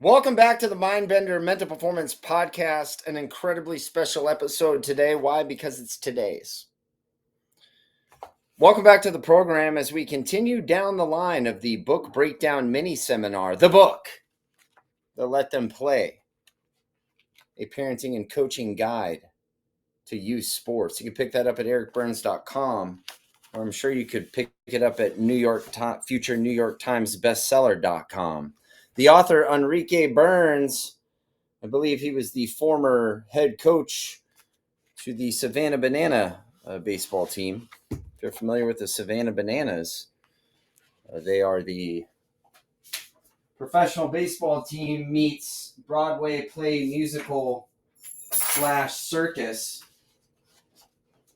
Welcome back to the Mindbender Mental Performance Podcast, an incredibly special episode today. Why? Because it's today's. Welcome back to the program as we continue down the line of the book breakdown mini seminar, the book, the Let Them Play, a parenting and coaching guide to youth sports. You can pick that up at ericbyrnes.com, or I'm sure you could pick it up at future New York Times bestseller.com. The author, Eric Byrnes, I believe he was the former head coach to the Savannah Banana baseball team. If you're familiar with the Savannah Bananas, they are the professional baseball team meets Broadway play musical / circus.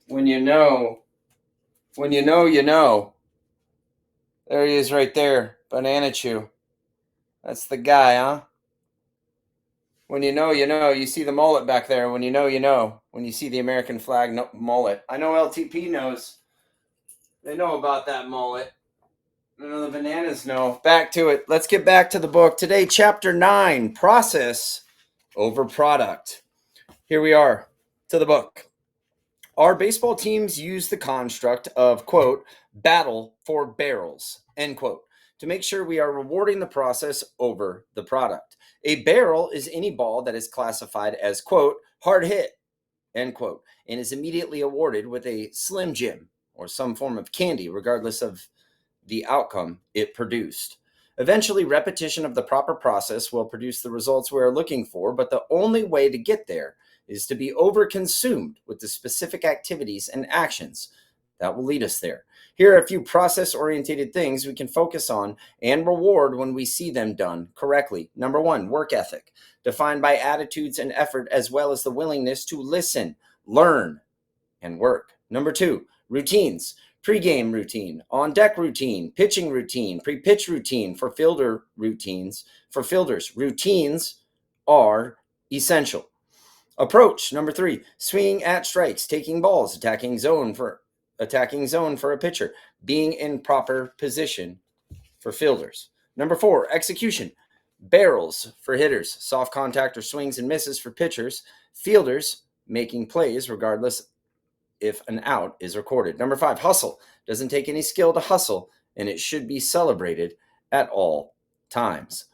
When you know, you know. There he is right there, Banana Chew. That's the guy, huh? When you know, you know. You see the mullet back there. When you know, you know. When you see the American flag mullet. I know LTP knows. They know about that mullet. I know the bananas know. Back to it. Let's get back to the book. Today, Chapter 9, Process over Product. Here we are to the book. Our baseball teams use the construct of, quote, battle for barrels, end quote, to make sure we are rewarding the process over the product. A barrel is any ball that is classified as, quote, hard hit, end quote, and is immediately awarded with a Slim Jim or some form of candy, regardless of the outcome it produced. Eventually, repetition of the proper process will produce the results we are looking for, but the only way to get there is to be overconsumed with the specific activities and actions that will lead us there. Here are a few process-oriented things we can focus on and reward when we see them done correctly. Number 1, work ethic, defined by attitudes and effort as well as the willingness to listen, learn, and work. Number 2, routines, pre-game routine, on-deck routine, pitching routine, pre-pitch routine for fielders. Routines are essential. Approach, number 3, swinging at strikes, taking balls, attacking zone for a pitcher, being in proper position for fielders. Number 4, execution, barrels for hitters, soft contact or swings and misses for pitchers, fielders making plays regardless if an out is recorded. Number 5, hustle, doesn't take any skill to hustle, and it should be celebrated at all times.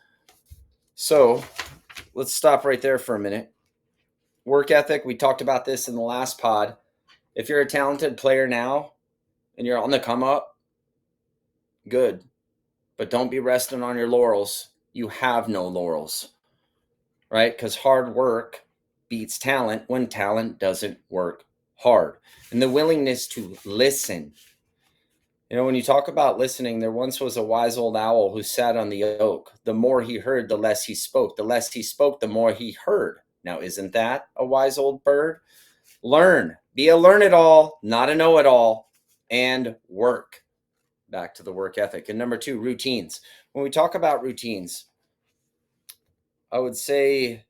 So let's stop right there for a minute. Work ethic, we talked about this in the last pod. If you're a talented player now and you're on the come up, good. But don't be resting on your laurels. You have no laurels, right? Because hard work beats talent when talent doesn't work hard. And the willingness to listen. You know, when you talk about listening, there once was a wise old owl who sat on the oak. The more he heard, the less he spoke. The less he spoke, the more he heard. Now, isn't that a wise old bird? Learn. Be a learn-it-all, not a know-it-all, and work. Back to the work ethic. And number 2, routines. When we talk about routines, I would say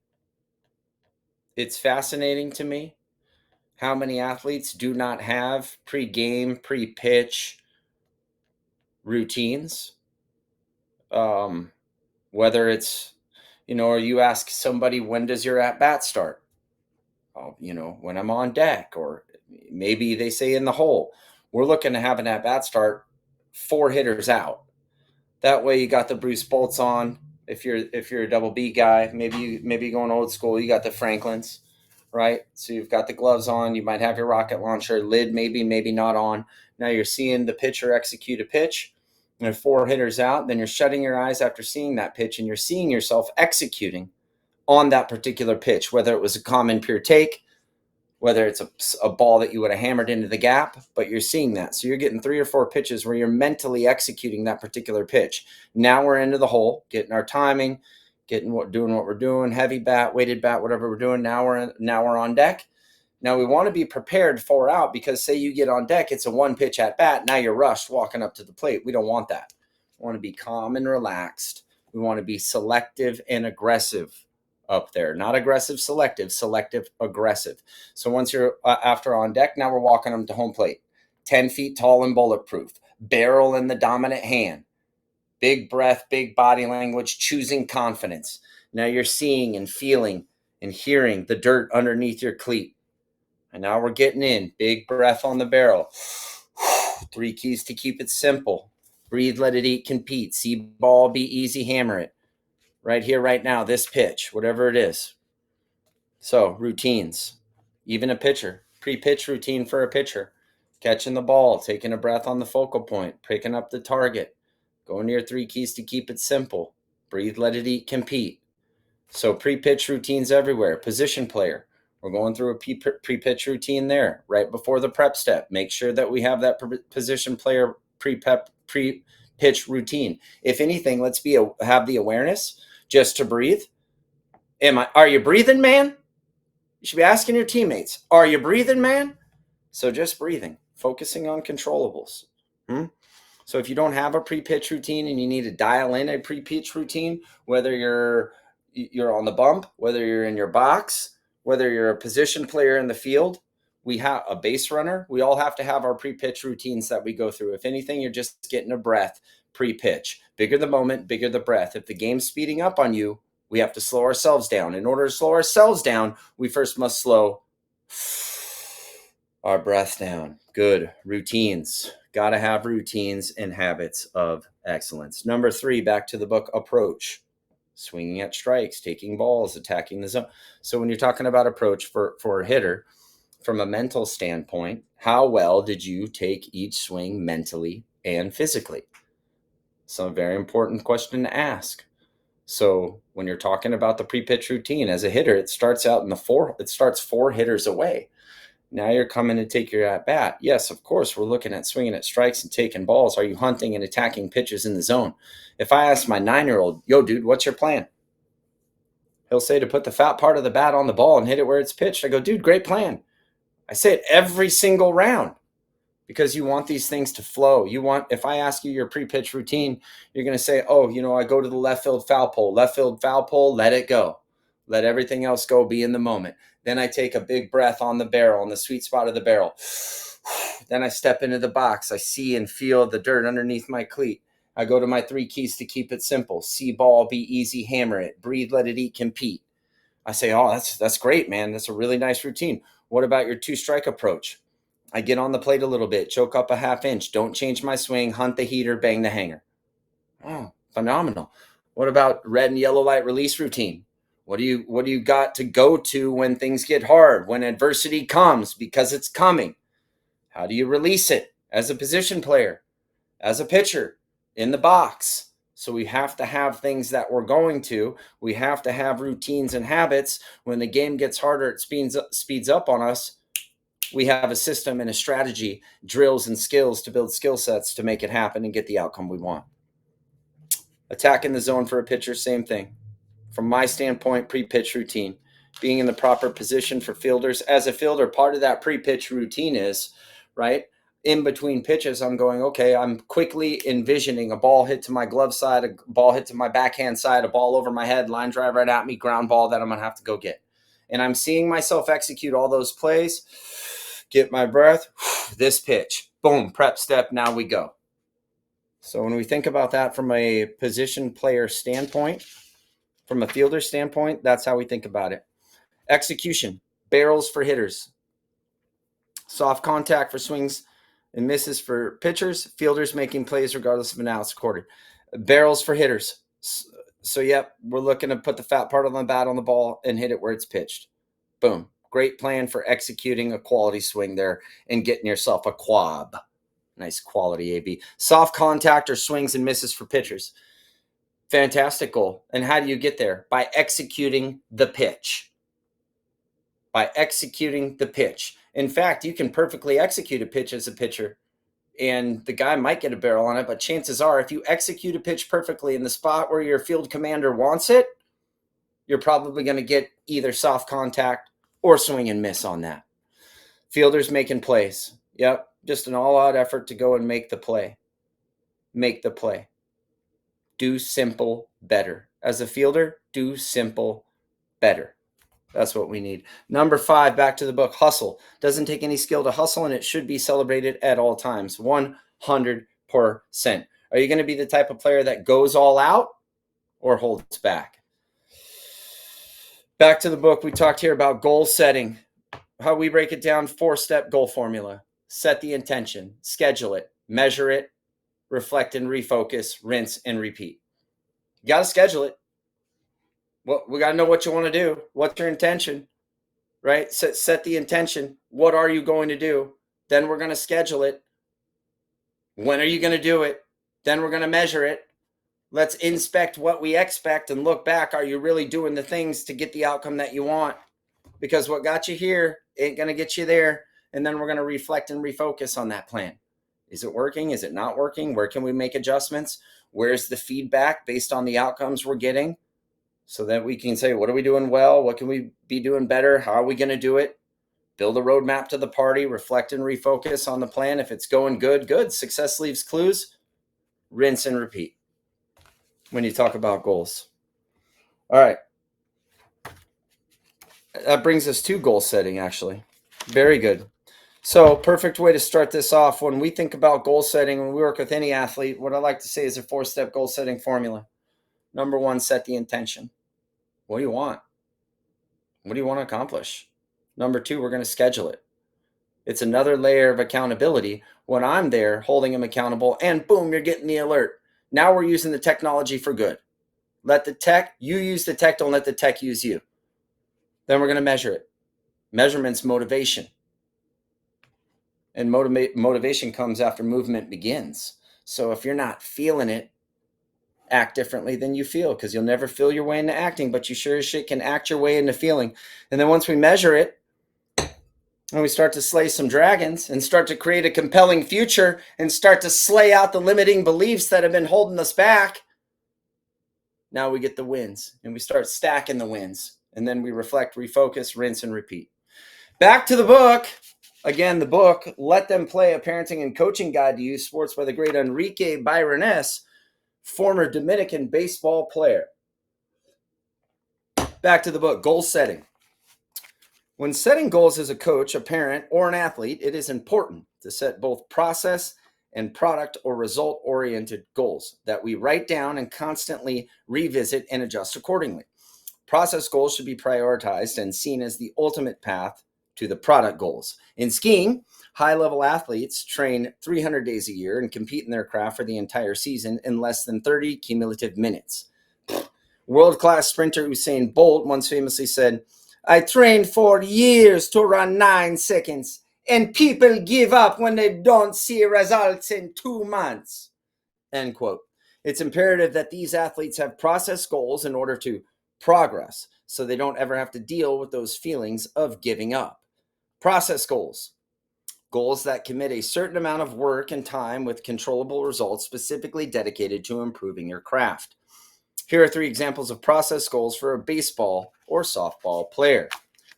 it's fascinating to me how many athletes do not have pre-game, pre-pitch routines. Whether it's, or you ask somebody, when does your at-bat start? When I'm on deck, or maybe they say in the hole. We're looking to have an at-bat start 4 hitters out. That way you got the Bruce Bolts on. If you're a double B guy, maybe going old school, you got the Franklins, right? So you've got the gloves on, you might have your rocket launcher, lid maybe not on. Now you're seeing the pitcher execute a pitch, and 4 hitters out, then you're shutting your eyes after seeing that pitch, and you're seeing yourself executing on that particular pitch, whether it was a common pure take, whether it's a ball that you would have hammered into the gap, but you're seeing that. So you're getting 3 or 4 pitches where you're mentally executing that particular pitch. Now we're into the hole, getting our timing, doing what we're doing, heavy bat, weighted bat, whatever we're doing. Now we're on deck. Now we want to be prepared 4 out, because say you get on deck, it's a 1 pitch at bat. Now you're rushed walking up to the plate. We don't want that. We want to be calm and relaxed. We want to be selective and aggressive up there. Not aggressive, selective, aggressive. So once you're after on deck, now we're walking them to home plate. 10 feet tall and bulletproof. Barrel in the dominant hand. Big breath, big body language, choosing confidence. Now you're seeing and feeling and hearing the dirt underneath your cleat. And now we're getting in. Big breath on the barrel. 3 keys to keep it simple. Breathe, let it eat, compete. See ball, be easy, hammer it. Right here, right now, this pitch, whatever it is. So, routines. Even a pitcher. Pre-pitch routine for a pitcher. Catching the ball, taking a breath on the focal point, picking up the target. Going to your 3 keys to keep it simple. Breathe, let it eat, compete. So pre-pitch routines everywhere. Position player. We're going through a pre-pitch routine there right before the prep step. Make sure that we have that position player pre-pitch routine. If anything, let's have the awareness just to breathe. Are you breathing, man? You should be asking your teammates, are you breathing, man? So just breathing, focusing on controllables. So if you don't have a pre-pitch routine and you need to dial in a pre-pitch routine, whether you're on the bump, whether you're in your box, whether you're a position player in the field, we have a base runner. We all have to have our pre-pitch routines that we go through. If anything, you're just getting a breath pre-pitch. Bigger the moment, bigger the breath. If the game's speeding up on you, we have to slow ourselves down. In order to slow ourselves down, we first must slow our breath down. Good. Routines. Got to have routines and habits of excellence. Number 3, back to the book, approach. Swinging at strikes, taking balls, attacking the zone. So when you're talking about approach for a hitter, from a mental standpoint, how well did you take each swing mentally and physically? So a very important question to ask. So when you're talking about the pre-pitch routine as a hitter, it starts 4 hitters away. Now you're coming to take your at-bat. Yes, of course, we're looking at swinging at strikes and taking balls. Are you hunting and attacking pitches in the zone? If I ask my 9-year-old, yo, dude, what's your plan? He'll say to put the fat part of the bat on the ball and hit it where it's pitched. I go, dude, great plan. I say it every single round because you want these things to flow. If I ask you your pre-pitch routine, you're going to say, oh, I go to the left field foul pole, let it go. Let everything else go, be in the moment. Then I take a big breath on the barrel, on the sweet spot of the barrel. Then I step into the box. I see and feel the dirt underneath my cleat. I go to my 3 keys to keep it simple. See ball, be easy, hammer it. Breathe, let it eat, compete. I say, oh, that's great, man. That's a really nice routine. What about your 2-strike approach? I get on the plate a little bit, choke up a half inch. Don't change my swing, hunt the heater, bang the hanger. Oh, phenomenal. What about red and yellow light release routine? What do you got to go to when things get hard, when adversity comes, because it's coming? How do you release it as a position player, as a pitcher, in the box? So we have to have things that we're going to. We have to have routines and habits. When the game gets harder, it speeds up on us. We have a system and a strategy, drills and skills to build skill sets to make it happen and get the outcome we want. Attacking the zone for a pitcher, same thing. From my standpoint, pre-pitch routine, being in the proper position for fielders. As a fielder, part of that pre-pitch routine is, right, in between pitches, I'm going, okay, I'm quickly envisioning a ball hit to my glove side, a ball hit to my backhand side, a ball over my head, line drive right at me, ground ball that I'm going to have to go get. And I'm seeing myself execute all those plays, get my breath, this pitch, boom, prep step, now we go. So when we think about that from a position player standpoint, from a fielder standpoint, that's how we think about it. Execution, barrels for hitters, soft contact for swings and misses for pitchers, fielders making plays regardless of an out's recorded. Barrels for hitters. So, yep, we're looking to put the fat part on the bat on the ball and hit it where it's pitched. Boom. Great plan for executing a quality swing there and getting yourself a quab. Nice quality AB. Soft contact or swings and misses for pitchers. Fantastic goal. And how do you get there? By executing the pitch. By executing the pitch. In fact, you can perfectly execute a pitch as a pitcher, and the guy might get a barrel on it, but chances are if you execute a pitch perfectly in the spot where your field commander wants it, you're probably going to get either soft contact or swing and miss on that. Fielders making plays. Yep, just an all-out effort to go and make the play. Make the play. Do simple better. As a fielder, do simple better. That's what we need. Number 5, back to the book, hustle. Doesn't take any skill to hustle, and it should be celebrated at all times. 100%. Are you going to be the type of player that goes all out or holds back? Back to the book, we talked here about goal setting, how we break it down, 4-step goal formula. Set the intention, schedule it, measure it, reflect and refocus, rinse and repeat. You got to schedule it. Well, we got to know what you want to do. What's your intention, right? Set the intention. What are you going to do? Then we're going to schedule it. When are you going to do it? Then we're going to measure it. Let's inspect what we expect and look back. Are you really doing the things to get the outcome that you want? Because what got you here ain't going to get you there. And then we're going to reflect and refocus on that plan. Is it working? Is it not working? Where can we make adjustments? Where's the feedback based on the outcomes we're getting? So that we can say, what are we doing well? What can we be doing better? How are we going to do it? Build a roadmap to the party, reflect and refocus on the plan. If it's going good, good. Success leaves clues. Rinse and repeat when you talk about goals. All right. That brings us to goal setting, actually. Very good. So perfect way to start this off. When we think about goal setting, when we work with any athlete, what I like to say is a 4-step goal setting formula. Number 1, set the intention. What do you want? What do you want to accomplish? Number 2, we're going to schedule it. It's another layer of accountability when I'm there holding them accountable and boom, you're getting the alert. Now we're using the technology for good. You use the tech, don't let the tech use you. Then we're going to measure it. Measurement's motivation. And motivation comes after movement begins. So if you're not feeling it, act differently than you feel, because you'll never feel your way into acting, but you sure as shit can act your way into feeling. And then once we measure it, and we start to slay some dragons and start to create a compelling future and start to slay out the limiting beliefs that have been holding us back, now we get the wins and we start stacking the wins. And then we reflect, refocus, rinse, and repeat. Back to the book. Again, the book, Let Them Play, A Parenting and Coaching Guide to Youth Sports by the great Eric Byrnes, former Dominican baseball player. Back to the book, goal setting. When setting goals as a coach, a parent, or an athlete, it is important to set both process and product or result-oriented goals that we write down and constantly revisit and adjust accordingly. Process goals should be prioritized and seen as the ultimate path to the product goals. In skiing, high-level athletes train 300 days a year and compete in their craft for the entire season in less than 30 cumulative minutes. World-class sprinter Usain Bolt once famously said, "I trained for years to run 9 seconds, and people give up when they don't see results in 2 months." End quote. It's imperative that these athletes have process goals in order to progress, so they don't ever have to deal with those feelings of giving up. Process goals. Goals that commit a certain amount of work and time with controllable results specifically dedicated to improving your craft. Here are 3 examples of process goals for a baseball or softball player.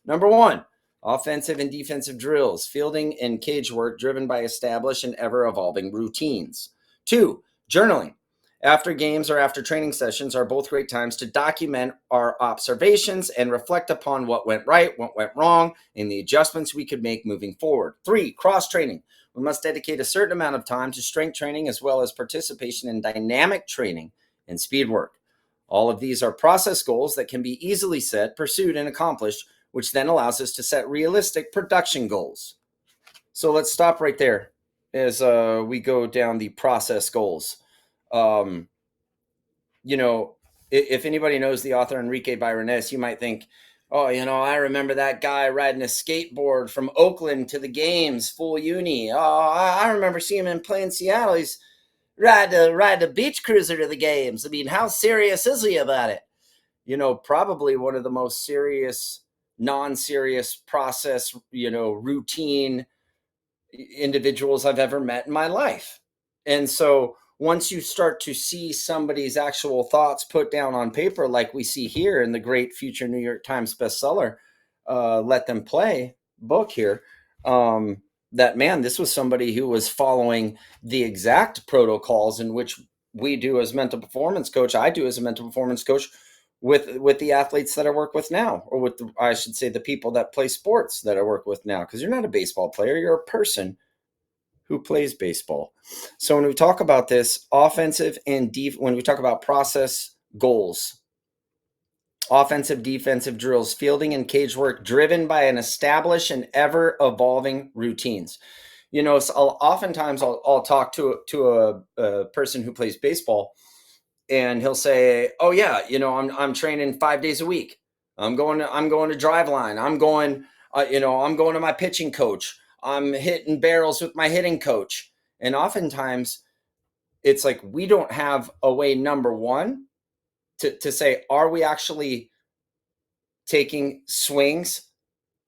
Number 1, offensive and defensive drills, fielding and cage work driven by established and ever-evolving routines. 2, journaling. After games or after training sessions are both great times to document our observations and reflect upon what went right, what went wrong, and the adjustments we could make moving forward. 3, cross-training. We must dedicate a certain amount of time to strength training as well as participation in dynamic training and speed work. All of these are process goals that can be easily set, pursued, and accomplished, which then allows us to set realistic production goals. So let's stop right there as we go down the process goals. If anybody knows the author Eric Byrnes, you might think, oh, I remember that guy riding a skateboard from Oakland to the games, full uni. Oh, I remember seeing him playing Seattle. He's ride a beach cruiser to the games. I mean, how serious is he about it? Probably one of the most serious, non-serious process, routine individuals I've ever met in my life. And so once you start to see somebody's actual thoughts put down on paper, like we see here in the great future New York Times bestseller, Let Them Play book here, this was somebody who was following the exact protocols in which we do as mental performance coach. I do as a mental performance coach with the athletes that I work with now, or with the people that play sports that I work with now, because you're not a baseball player, you're a person who plays baseball. So when we talk about this offensive and when we talk about process goals, offensive, defensive drills, fielding and cage work driven by an established and ever evolving routines. So oftentimes I'll talk to a person who plays baseball, and he'll say, "Oh yeah, I'm training 5 days a week. I'm going to drive line. I'm going to my pitching coach. I'm hitting barrels with my hitting coach." And oftentimes it's like we don't have a way, number one, to say, are we actually taking swings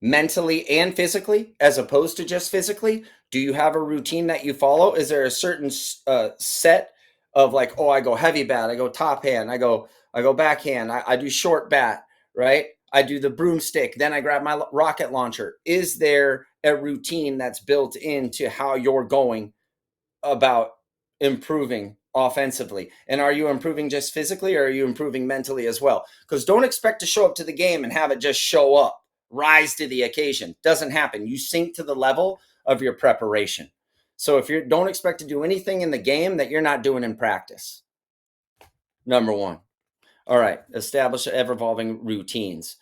mentally and physically as opposed to just physically? Do you have a routine that you follow? Is there a certain set of like, oh, I go heavy bat, I go top hand, I go backhand, I do short bat, right? I do the broomstick, then I grab my rocket launcher. Is there a routine that's built into how you're going about improving offensively? And are you improving just physically, or are you improving mentally as well? Because don't expect to show up to the game and have it just show up, rise to the occasion. Doesn't happen. You sink to the level of your preparation. So if you don't expect to do anything in the game that you're not doing in practice. Number one. All right, establish ever-evolving routines.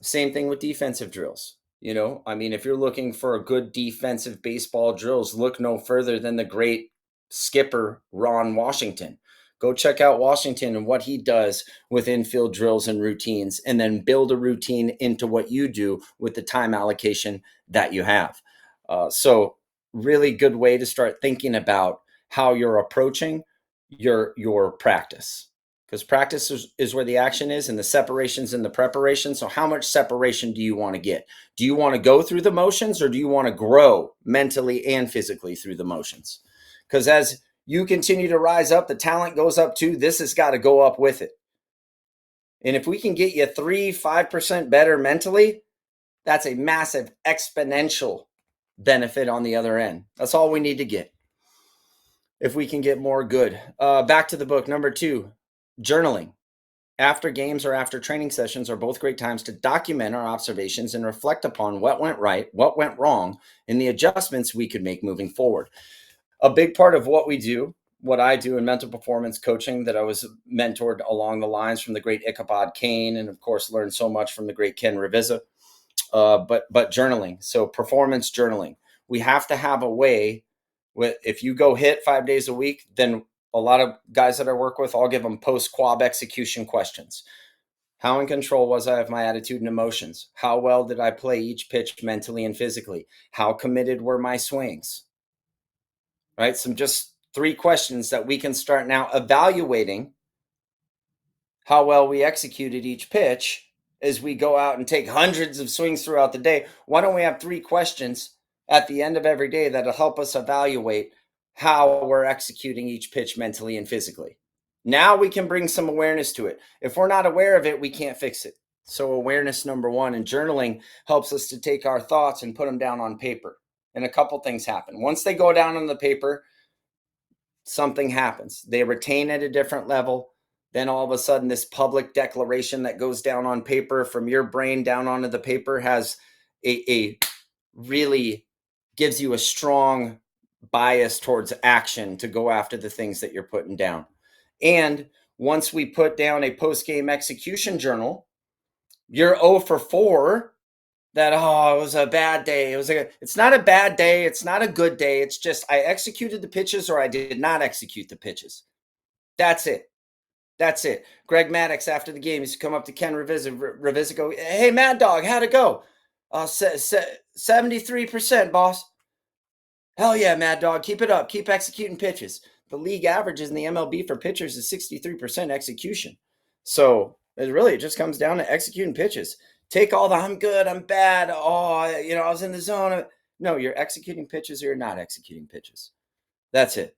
Same thing with defensive drills. If you're looking for a good defensive baseball drills, look no further than the great skipper Ron Washington. Go check out Washington and what he does with infield drills and routines, and then build a routine into what you do with the time allocation that you have. So really good way to start thinking about how you're approaching your practice. Because practice is where the action is, and the separation's in the preparation. So how much separation do you want to get? Do you want to go through the motions, or do you want to grow mentally and physically through the motions? Because as you continue to rise up, the talent goes up too. This has got to go up with it. And if we can get you 3-5% better mentally, that's a massive exponential benefit on the other end. That's all we need to get. If we can get more good. Back to the book. Number 2, journaling. After games or after training sessions are both great times to document our observations and reflect upon what went right, what went wrong, and the adjustments we could make moving forward. A big part of what I do in mental performance coaching, that I was mentored along the lines from the great Ichabod Kane, and of course learned so much from the great Ken Revisa, but journaling. So performance journaling. We have to have a way with, if you go hit 5 days a week, then a lot of guys that I work with, I'll give them post-quab execution questions. How in control was I of my attitude and emotions? How well did I play each pitch mentally and physically? How committed were my swings? Right? Some just 3 questions that we can start now evaluating how well we executed each pitch as we go out and take hundreds of swings throughout the day. Why don't we have 3 questions at the end of every day that'll help us evaluate how we're executing each pitch mentally and physically? Now we can bring some awareness to it. If we're not aware of it, we can't fix it. So awareness, number 1, and journaling helps us to take our thoughts and put them down on paper. And a couple things happen. Once they go down on the paper, something happens. They retain at a different level. Then all of a sudden, this public declaration that goes down on paper from your brain down onto the paper has a really gives you a strong bias towards action to go after the things that you're putting down. And once we put down a post-game execution journal, you're 0 for 4 that, oh, it was a bad day. It's not a bad day. It's not a good day. It's just I executed the pitches or I did not execute the pitches. That's it. That's it. Greg Maddox, after the game, used to come up to Ken Revisa, go, "Hey, Mad Dog, how'd it go?" 73%, boss. Hell yeah, Mad Dog. Keep it up. Keep executing pitches. The league averages in the MLB for pitchers is 63% execution. So it just comes down to executing pitches. Take all the I'm good, I'm bad, I was in the zone. No, you're executing pitches or you're not executing pitches. That's it.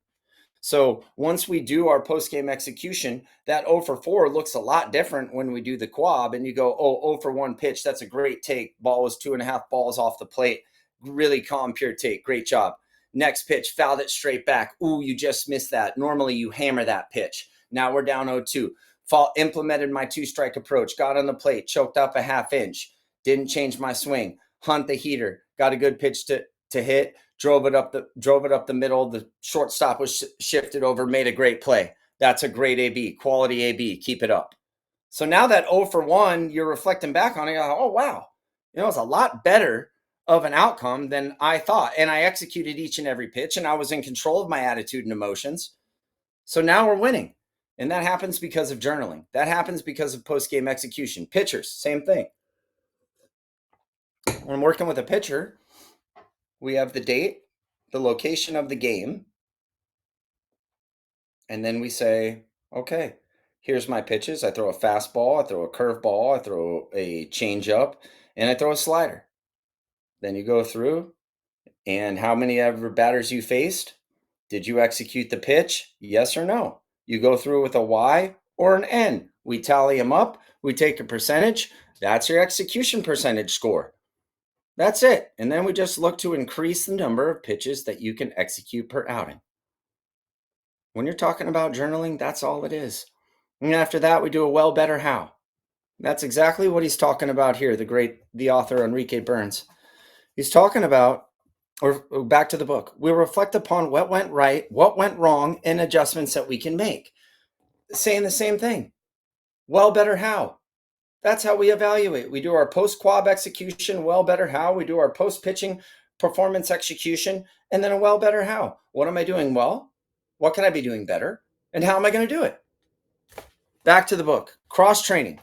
So once we do our post-game execution, that 0 for 4 looks a lot different when we do the quab, and you go, 0 for 1 pitch. That's a great take. Ball was 2.5 balls off the plate. Really calm, pure take. Great job. Next pitch, fouled it straight back. Ooh, you just missed that. Normally you hammer that pitch. Now we're down 0-2. Implemented my 2-strike approach. Got on the plate, choked up a half inch. Didn't change my swing. Hunt the heater. Got a good pitch to hit. Drove it up the middle. The shortstop was shifted over. Made a great play. That's a great AB. Quality AB. Keep it up. So now that 0 for 1, you're reflecting back on it. Oh, wow. It's a lot better of an outcome than I thought. And I executed each and every pitch, and I was in control of my attitude and emotions. So now we're winning. And that happens because of journaling. That happens because of post-game execution. Pitchers, same thing. When I'm working with a pitcher, we have the date, the location of the game, and then we say, okay, here's my pitches. I throw a fastball, I throw a curveball, I throw a changeup, and I throw a slider. Then you go through, and how many ever batters you faced? Did you execute the pitch? Yes or no? You go through with a Y or an N. We tally them up. We take a percentage. That's your execution percentage score. That's it. And then we just look to increase the number of pitches that you can execute per outing. When you're talking about journaling, that's all it is. And after that, we do a well, better, how. That's exactly what he's talking about here, the author Eric Byrnes. He's talking about, or back to the book, we reflect upon what went right, what went wrong, and adjustments that we can make. Saying the same thing. Well, better, how. That's how we evaluate. We do our post-quab execution, well, better, how. We do our post-pitching performance execution, and then a well, better, how. What am I doing well? What can I be doing better? And how am I going to do it? Back to the book. Cross-training.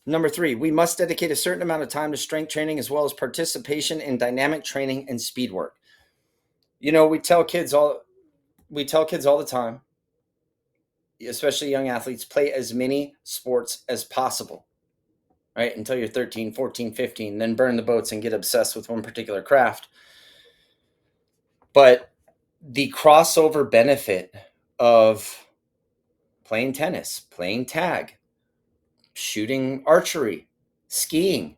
Number 3, we must dedicate a certain amount of time to strength training as well as participation in dynamic training and speed work. We tell kids all the time, especially young athletes, play as many sports as possible, right? Until you're 13, 14, 15, then burn the boats and get obsessed with one particular craft. But the crossover benefit of playing tennis, playing tag, shooting archery, skiing,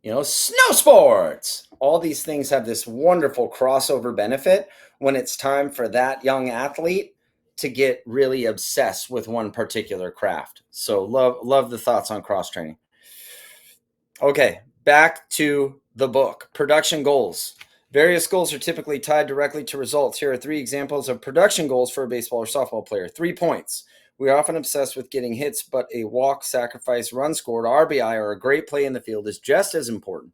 snow sports, all these things have this wonderful crossover benefit when it's time for that young athlete to get really obsessed with one particular craft. So love the thoughts on cross training. Okay, back to the book. Production goals. Various goals are typically tied directly to results. Here are 3 examples of production goals for a baseball or softball player. 3 points. We are often obsessed with getting hits, but a walk, sacrifice, run scored, RBI, or a great play in the field is just as important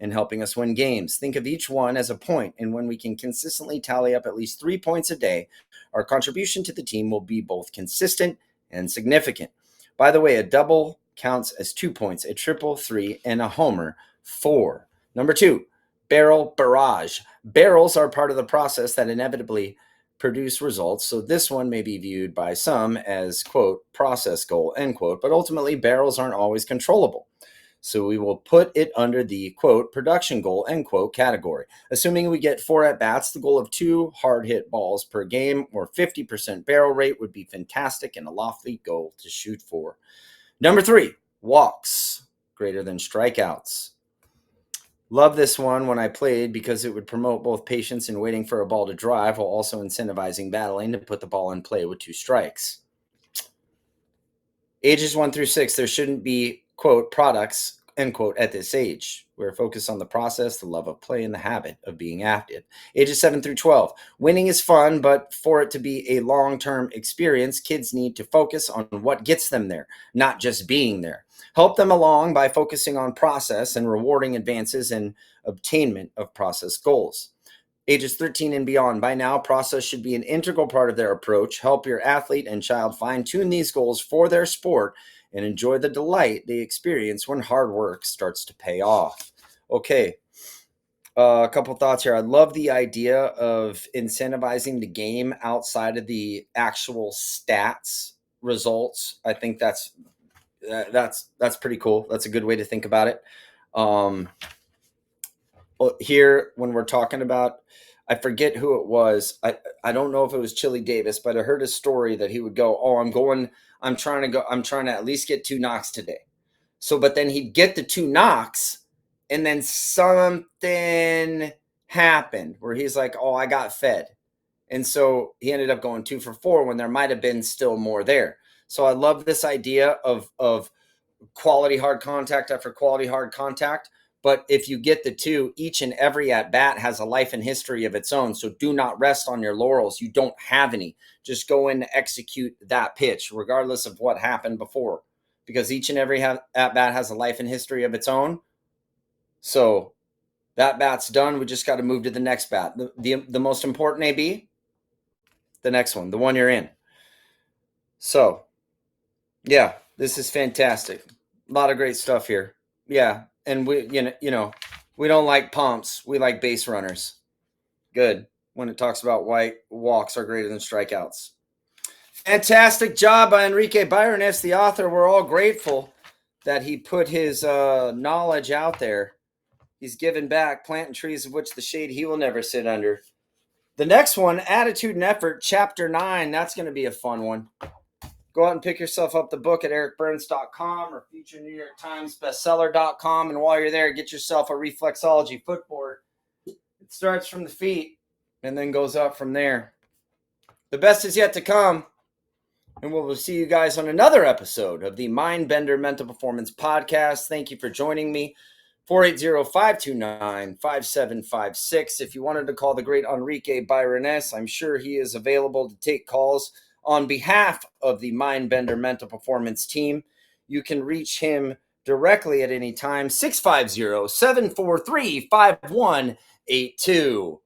in helping us win games. Think of each one as a point, and when we can consistently tally up at least 3 points a day, our contribution to the team will be both consistent and significant. By the way, a double counts as 2 points, a triple 3, and a homer 4. Number 2, barrel barrage. Barrels are part of the process that inevitably produce results, so this one may be viewed by some as, quote, process goal, end quote, but ultimately barrels aren't always controllable. So we will put it under the, quote, production goal, end quote, category. Assuming we get 4 at-bats, the goal of 2 hard-hit balls per game or 50% barrel rate would be fantastic and a lofty goal to shoot for. Number 3, walks greater than strikeouts. Love this one when I played because it would promote both patience in waiting for a ball to drive while also incentivizing battling to put the ball in play with 2 strikes. Ages 1 through 6, there shouldn't be, quote, products, end quote, at this age. We're focused on the process, the love of play, and the habit of being active. Ages 7 through 12, winning is fun, but for it to be a long-term experience, kids need to focus on what gets them there, not just being there. Help them along by focusing on process and rewarding advances and obtainment of process goals. Ages 13 and beyond, by now, process should be an integral part of their approach. Help your athlete and child fine-tune these goals for their sport and enjoy the delight they experience when hard work starts to pay off. Okay, a couple thoughts here. I love the idea of incentivizing the game outside of the actual stats results. I think that's pretty cool. That's a good way to think about it. Here, when we're talking about, I forget who it was. I don't know if it was Chili Davis, but I heard a story that he would go, I'm trying to at least get 2 knocks today. So, but then he'd get the 2 knocks and then something happened where he's like, I got fed. And so he ended up going 2 for 4 when there might've been still more there. So I love this idea of quality hard contact after quality hard contact. But if you get the 2, each and every at-bat has a life and history of its own. So do not rest on your laurels. You don't have any. Just go in and execute that pitch, regardless of what happened before. because each and every at-bat has a life and history of its own. So that bat's done. We just got to move to the next bat. The most important AB, the next one, the one you're in. So, yeah, this is fantastic. A lot of great stuff here. Yeah, and we we don't like pumps. We like base runners. Good. When it talks about why walks are greater than strikeouts. Fantastic job by Eric Byrnes, the author. We're all grateful that he put his knowledge out there. He's given back, planting trees of which the shade he will never sit under. The next one, Attitude and Effort, Chapter 9. That's going to be a fun one. Go out and pick yourself up the book at ericbyrnes.com or feature New York Times bestseller.com. And while you're there, get yourself a reflexology footboard. It starts from the feet and then goes up from there. The best is yet to come. And we'll see you guys on another episode of the Mindbender Mental Performance Podcast. Thank you for joining me. 480-529-5756. If you wanted to call the great Enrique Byrnes, I'm sure he is available to take calls on behalf of the Mindbender Mental Performance team. You can reach him directly at any time, 650-743-5182.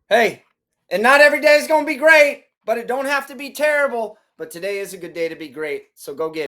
Hey, and not every day is going to be great, but it don't have to be terrible. But today is a good day to be great, so go get it.